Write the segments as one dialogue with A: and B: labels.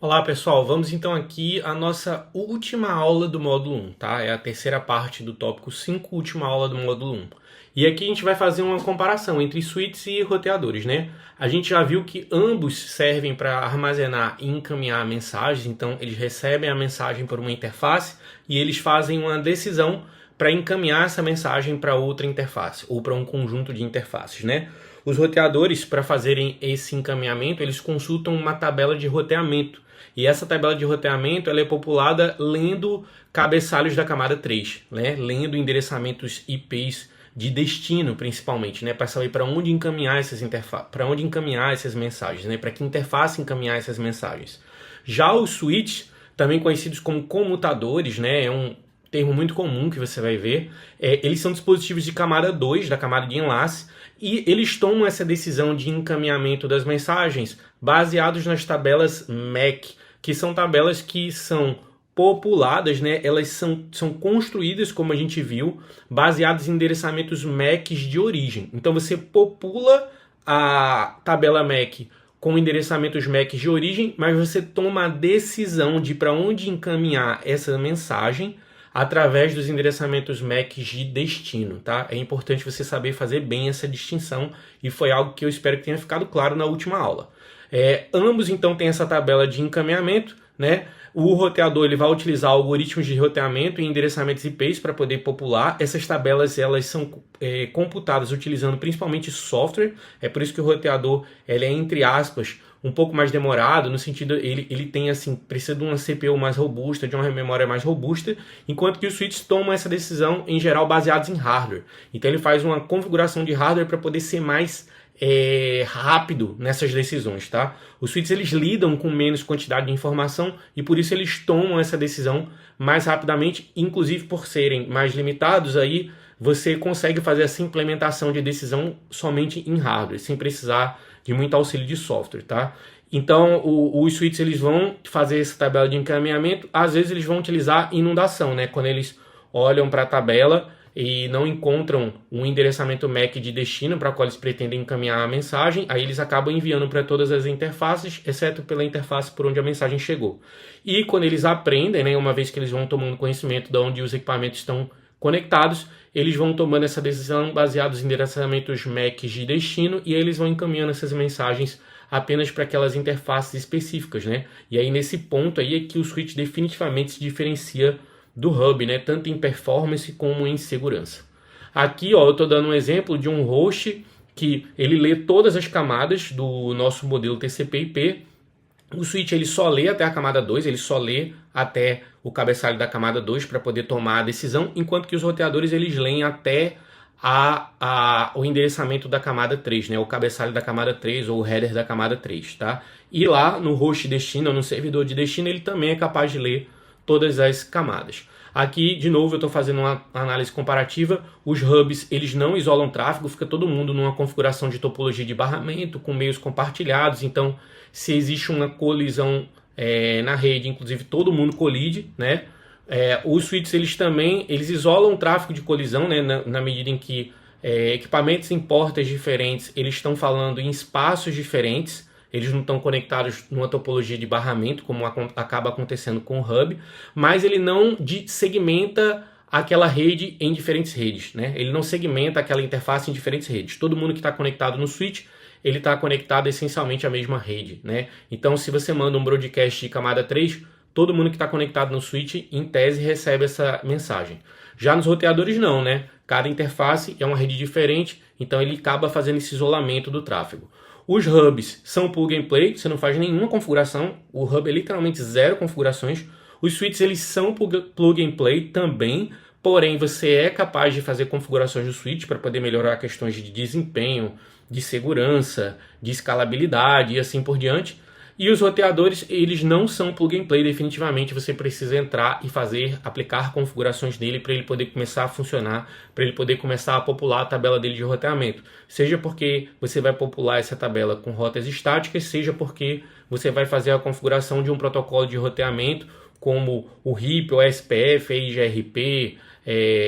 A: Olá pessoal, vamos então aqui à nossa última aula do módulo 1, tá? É a terceira parte do tópico 5, última aula do módulo 1. E aqui a gente vai fazer uma comparação entre switches e roteadores, né? A gente já viu que ambos servem para armazenar e encaminhar mensagens, então eles recebem a mensagem por uma interface e eles fazem uma decisão para encaminhar essa mensagem para outra interface ou para um conjunto de interfaces, né? Os roteadores, para fazerem esse encaminhamento, eles consultam uma tabela de roteamento. E essa tabela de roteamento ela é populada lendo cabeçalhos da camada 3, né? Lendo endereçamentos IPs de destino, principalmente, né? Para saber para onde encaminhar essas mensagens, né? Para que interface encaminhar essas mensagens. Já os switches, também conhecidos como comutadores, né? É um termo muito comum que você vai ver. Eles são dispositivos de camada 2, da camada de enlace, e eles tomam essa decisão de encaminhamento das mensagens baseados nas tabelas MAC, que são tabelas que são populadas, né? Elas são construídas, como a gente viu, baseadas em endereçamentos MACs de origem. Então você popula a tabela MAC com endereçamentos MACs de origem, mas você toma a decisão de para onde encaminhar essa mensagem através dos endereçamentos MACs de destino, tá? É importante você saber fazer bem essa distinção e foi algo que eu espero que tenha ficado claro na última aula. Ambos então têm essa tabela de encaminhamento, né? O roteador ele vai utilizar algoritmos de roteamento e endereçamentos IPs para poder popular. Essas tabelas elas são computadas utilizando principalmente software. É por isso que o roteador ele é, entre aspas, um pouco mais demorado, no sentido ele tem assim, precisa de uma CPU mais robusta, de uma memória mais robusta, enquanto que os switches tomam essa decisão em geral baseados em hardware. Então ele faz uma configuração de hardware para poder ser mais rápido nessas decisões, tá? Os switches eles lidam com menos quantidade de informação e por isso eles tomam essa decisão mais rapidamente, inclusive por serem mais limitados aí, você consegue fazer essa implementação de decisão somente em hardware, sem precisar de muito auxílio de software, tá? Então, os switches eles vão fazer essa tabela de encaminhamento, às vezes eles vão utilizar inundação, né? Quando eles olham para a tabela e não encontram um endereçamento MAC de destino para o qual eles pretendem encaminhar a mensagem, aí eles acabam enviando para todas as interfaces, exceto pela interface por onde a mensagem chegou. E quando eles aprendem, né, uma vez que eles vão tomando conhecimento de onde os equipamentos estão conectados, eles vão tomando essa decisão baseados em endereçamentos MAC de destino e eles vão encaminhando essas mensagens apenas para aquelas interfaces específicas, né? E aí nesse ponto aí é que o switch definitivamente se diferencia do hub, né? Tanto em performance como em segurança. Aqui, ó, eu estou dando um exemplo de um host que ele lê todas as camadas do nosso modelo TCP/IP. O switch ele só lê até a camada 2, ele só lê até o cabeçalho da camada 2 para poder tomar a decisão, enquanto que os roteadores eles leem até o endereçamento da camada 3, né? O cabeçalho da camada 3 ou o header da camada 3, tá? E lá no host destino, no servidor de destino, ele também é capaz de ler todas as camadas. Aqui, de novo, eu estou fazendo uma análise comparativa. Os hubs, eles não isolam tráfego, fica todo mundo numa configuração de topologia de barramento, com meios compartilhados. Então, se existe uma colisão na rede, inclusive todo mundo colide, né? Os switches, eles isolam o tráfego de colisão, né? Na medida em que equipamentos em portas diferentes, eles estão falando em espaços diferentes. Eles não estão conectados numa topologia de barramento, como acaba acontecendo com o hub, mas ele não segmenta aquela rede em diferentes redes, né? Ele não segmenta aquela interface em diferentes redes. Todo mundo que está conectado no switch, ele está conectado essencialmente à mesma rede, né? Então, se você manda um broadcast de camada 3, todo mundo que está conectado no switch, em tese, recebe essa mensagem. Já nos roteadores não, né? Cada interface é uma rede diferente, então ele acaba fazendo esse isolamento do tráfego. Os hubs são plug and play, você não faz nenhuma configuração, o hub é literalmente zero configurações. Os switches eles são plug and play também, porém você é capaz de fazer configurações do switch para poder melhorar questões de desempenho, de segurança, de escalabilidade e assim por diante. E os roteadores, eles não são plug and play, definitivamente você precisa entrar e aplicar configurações nele para ele poder começar a funcionar, para ele poder começar a popular a tabela dele de roteamento. Seja porque você vai popular essa tabela com rotas estáticas, seja porque você vai fazer a configuração de um protocolo de roteamento, como o RIP, o SPF, a IGRP,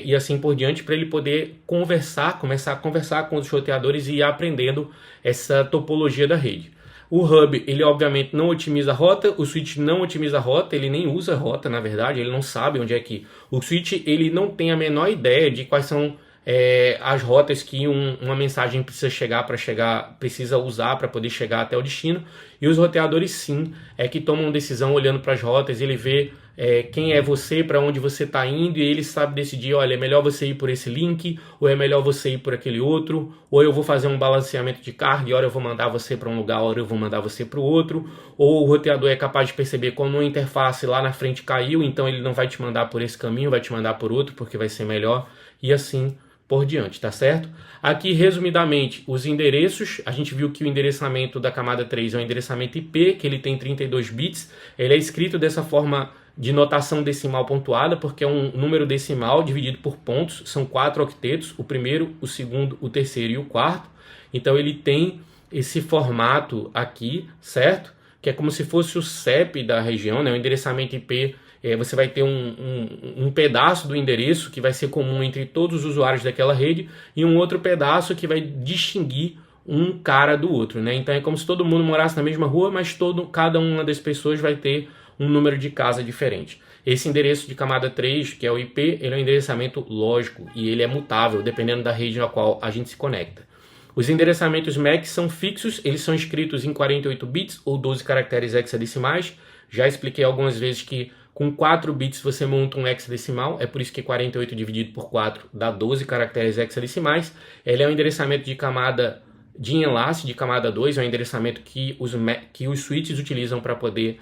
A: e assim por diante, para ele poder começar a conversar com os roteadores e ir aprendendo essa topologia da rede. O hub, ele obviamente não otimiza a rota, o switch não otimiza a rota, ele nem usa rota, na verdade, ele não sabe onde é que... O switch, ele não tem a menor ideia de quais são as rotas que uma mensagem precisa usar para poder chegar até o destino. E os roteadores sim, que tomam decisão olhando para as rotas, ele vê quem é você, para onde você está indo, e ele sabe decidir, olha, é melhor você ir por esse link, ou é melhor você ir por aquele outro, ou eu vou fazer um balanceamento de carga, e hora eu vou mandar você para um lugar, hora eu vou mandar você para o outro, ou o roteador é capaz de perceber quando uma interface lá na frente caiu, então ele não vai te mandar por esse caminho, vai te mandar por outro, porque vai ser melhor, e assim por diante, tá certo? Aqui, resumidamente, os endereços, a gente viu que o endereçamento da camada 3 é um endereçamento IP, que ele tem 32 bits, ele é escrito dessa forma de notação decimal pontuada, porque é um número decimal dividido por pontos, são 4 octetos, o primeiro, o segundo, o terceiro e o quarto, então ele tem esse formato aqui, certo? Que é como se fosse o CEP da região, né? O endereçamento IP, você vai ter um pedaço do endereço que vai ser comum entre todos os usuários daquela rede e um outro pedaço que vai distinguir um cara do outro, né? Então é como se todo mundo morasse na mesma rua, mas cada uma das pessoas vai ter um número de casa diferente. Esse endereço de camada 3, que é o IP, ele é um endereçamento lógico e ele é mutável, dependendo da rede na qual a gente se conecta. Os endereçamentos MAC são fixos, eles são escritos em 48 bits ou 12 caracteres hexadecimais. Já expliquei algumas vezes que com 4 bits você monta um hexadecimal, é por isso que 48 dividido por 4 dá 12 caracteres hexadecimais. Ele é um endereçamento de camada de enlace, de camada 2, é um endereçamento que os switches utilizam para poder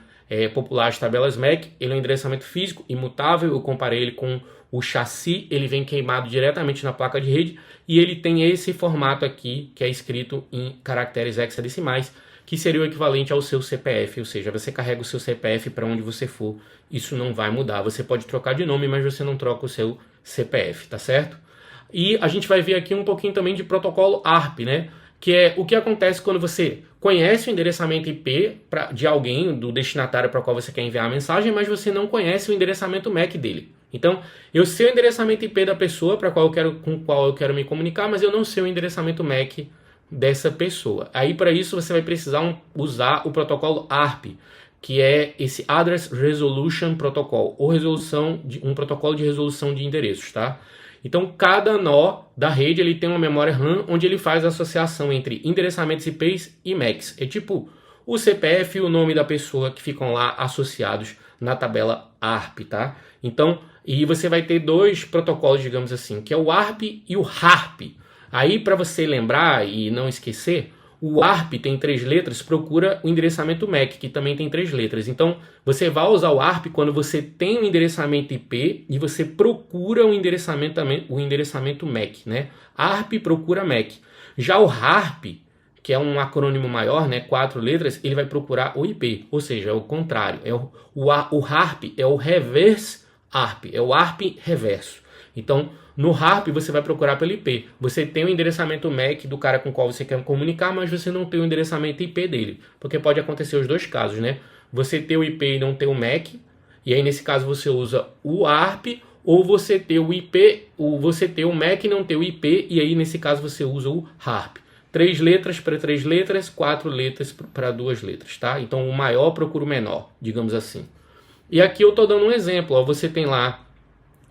A: popular as tabelas MAC. Ele é um endereçamento físico, imutável, eu comparei ele com o chassi, ele vem queimado diretamente na placa de rede e ele tem esse formato aqui, que é escrito em caracteres hexadecimais, que seria o equivalente ao seu CPF, ou seja, você carrega o seu CPF para onde você for, isso não vai mudar. Você pode trocar de nome, mas você não troca o seu CPF, tá certo? E a gente vai ver aqui um pouquinho também de protocolo ARP, né? Que é o que acontece quando você conhece o endereçamento IP de alguém, do destinatário para o qual você quer enviar a mensagem, mas você não conhece o endereçamento MAC dele. Então, eu sei o endereçamento IP da pessoa com o qual eu quero me comunicar, mas eu não sei o endereçamento MAC dessa pessoa. Aí, para isso, você vai precisar usar o protocolo ARP, que é esse Address Resolution Protocol, ou um protocolo de resolução de endereços, tá? Então, cada nó da rede ele tem uma memória RAM onde ele faz a associação entre endereçamentos IPs e MACs. É tipo o CPF e o nome da pessoa que ficam lá associados na tabela ARP, tá? Então, e você vai ter dois protocolos, digamos assim, que é o ARP e o HARP. Aí, para você lembrar e não esquecer, o ARP tem 3 letras, procura o endereçamento MAC, que também tem 3 letras. Então, você vai usar o ARP quando você tem o endereçamento IP e você procura o endereçamento MAC, né? ARP procura MAC. Já o HARP, que é um acrônimo maior, né, 4 letras, ele vai procurar o IP, ou seja, é o contrário. O HARP é o reverse ARP, é o ARP reverso. Então, no HARP você vai procurar pelo IP. Você tem o endereçamento MAC do cara com o qual você quer comunicar, mas você não tem o endereçamento IP dele. Porque pode acontecer os dois casos, né? Você ter o IP e não ter o MAC, e aí nesse caso você usa o ARP, ou você ter o IP, ou você ter o MAC e não ter o IP, e aí nesse caso você usa o HARP. 3 letras para 3 letras, 4 letras para 2 letras, tá? Então o maior procura o menor, digamos assim. E aqui eu estou dando um exemplo, ó. Você tem lá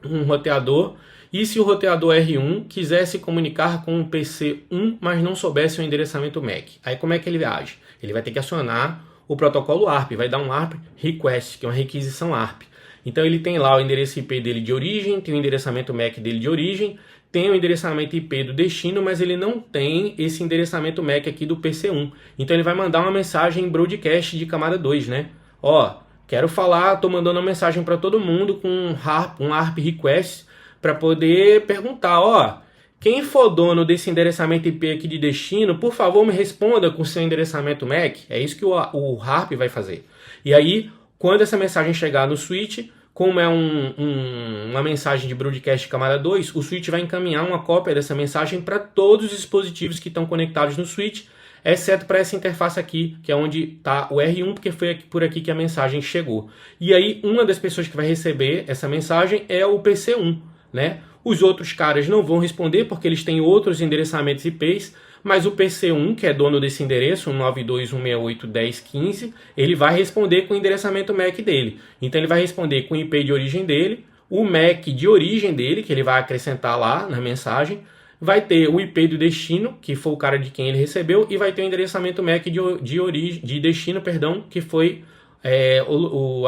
A: um roteador, e se o roteador R1 quiser se comunicar com o PC1, mas não soubesse o endereçamento MAC, aí como é que ele age? Ele vai ter que acionar o protocolo ARP, vai dar um ARP request, que é uma requisição ARP. Então ele tem lá o endereço IP dele de origem, tem o endereçamento MAC dele de origem, tem o endereçamento IP do destino, mas ele não tem esse endereçamento MAC aqui do PC1. Então ele vai mandar uma mensagem em broadcast de camada 2, né? Ó, quero falar, tô mandando uma mensagem para todo mundo com um ARP request para poder perguntar, ó, quem for dono desse endereçamento IP aqui de destino, por favor me responda com seu endereçamento MAC. É isso que o ARP vai fazer. E aí, quando essa mensagem chegar no switch, como é uma mensagem de broadcast camada 2, o switch vai encaminhar uma cópia dessa mensagem para todos os dispositivos que estão conectados no switch, exceto para essa interface aqui, que é onde está o R1, porque foi por aqui que a mensagem chegou. E aí, uma das pessoas que vai receber essa mensagem é o PC1, né? Os outros caras não vão responder porque eles têm outros endereçamentos IPs, mas o PC1, que é dono desse endereço, 192.168.10.15, ele vai responder com o endereçamento MAC dele. Então ele vai responder com o IP de origem dele, o MAC de origem dele, que ele vai acrescentar lá na mensagem, vai ter o IP do destino, que foi o cara de quem ele recebeu, e vai ter o endereçamento MAC de destino, perdão, que foi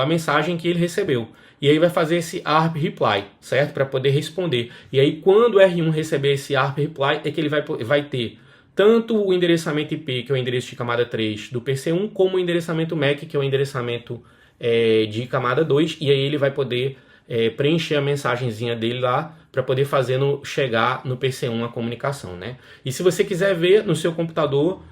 A: a mensagem que ele recebeu. E aí vai fazer esse ARP reply, certo? Para poder responder. E aí quando o R1 receber esse ARP reply, é que ele vai ter tanto o endereçamento IP, que é o endereço de camada 3 do PC1, como o endereçamento MAC, que é o endereçamento de camada 2, e aí ele vai poder preencher a mensagenzinha dele lá para poder chegar no PC1 a comunicação, né? E se você quiser ver no seu computador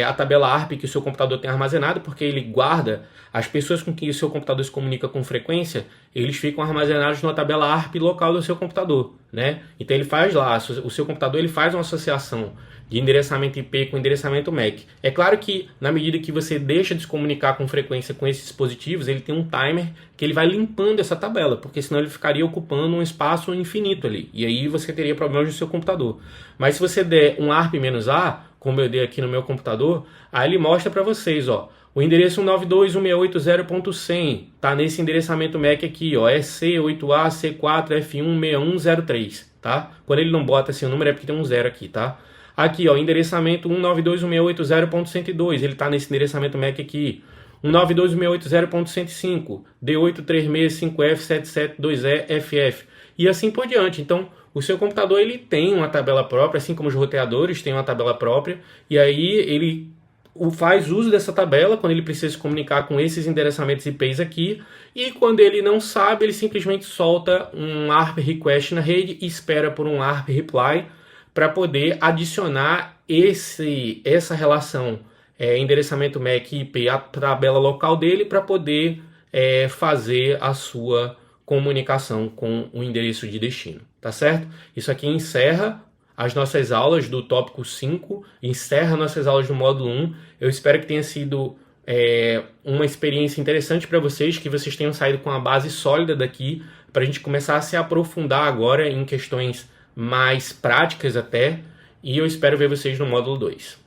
A: a tabela ARP que o seu computador tem armazenado, porque ele guarda as pessoas com quem o seu computador se comunica com frequência, eles ficam armazenados na tabela ARP local do seu computador, né? Então ele faz lá, o seu computador ele faz uma associação de endereçamento IP com endereçamento MAC. É claro que na medida que você deixa de se comunicar com frequência com esses dispositivos, ele tem um timer que ele vai limpando essa tabela, porque senão ele ficaria ocupando um espaço infinito ali, e aí você teria problemas no seu computador. Mas se você der um ARP-A, como eu dei aqui no meu computador, aí ele mostra para vocês, ó, o endereço 192.168.0.100 tá nesse endereçamento MAC aqui, ó, C8A C4 F16103, tá? Quando ele não bota assim o número é porque tem um zero aqui, tá? Aqui, ó, endereçamento 192.168.0.102, ele tá nesse endereçamento MAC aqui. 192.168.0.105, D8365F772EFF e assim por diante. Então, o seu computador ele tem uma tabela própria, assim como os roteadores têm uma tabela própria, e aí ele faz uso dessa tabela quando ele precisa se comunicar com esses endereçamentos IPs aqui, e quando ele não sabe, ele simplesmente solta um ARP request na rede e espera por um ARP reply para poder adicionar essa relação endereçamento MAC e IP à tabela local dele para poder fazer a sua comunicação com o endereço de destino, tá certo? Isso aqui encerra as nossas aulas do tópico 5, encerra nossas aulas do módulo 1. Eu espero que tenha sido uma experiência interessante para vocês, que vocês tenham saído com a base sólida daqui, para a gente começar a se aprofundar agora em questões mais práticas até, e eu espero ver vocês no módulo 2.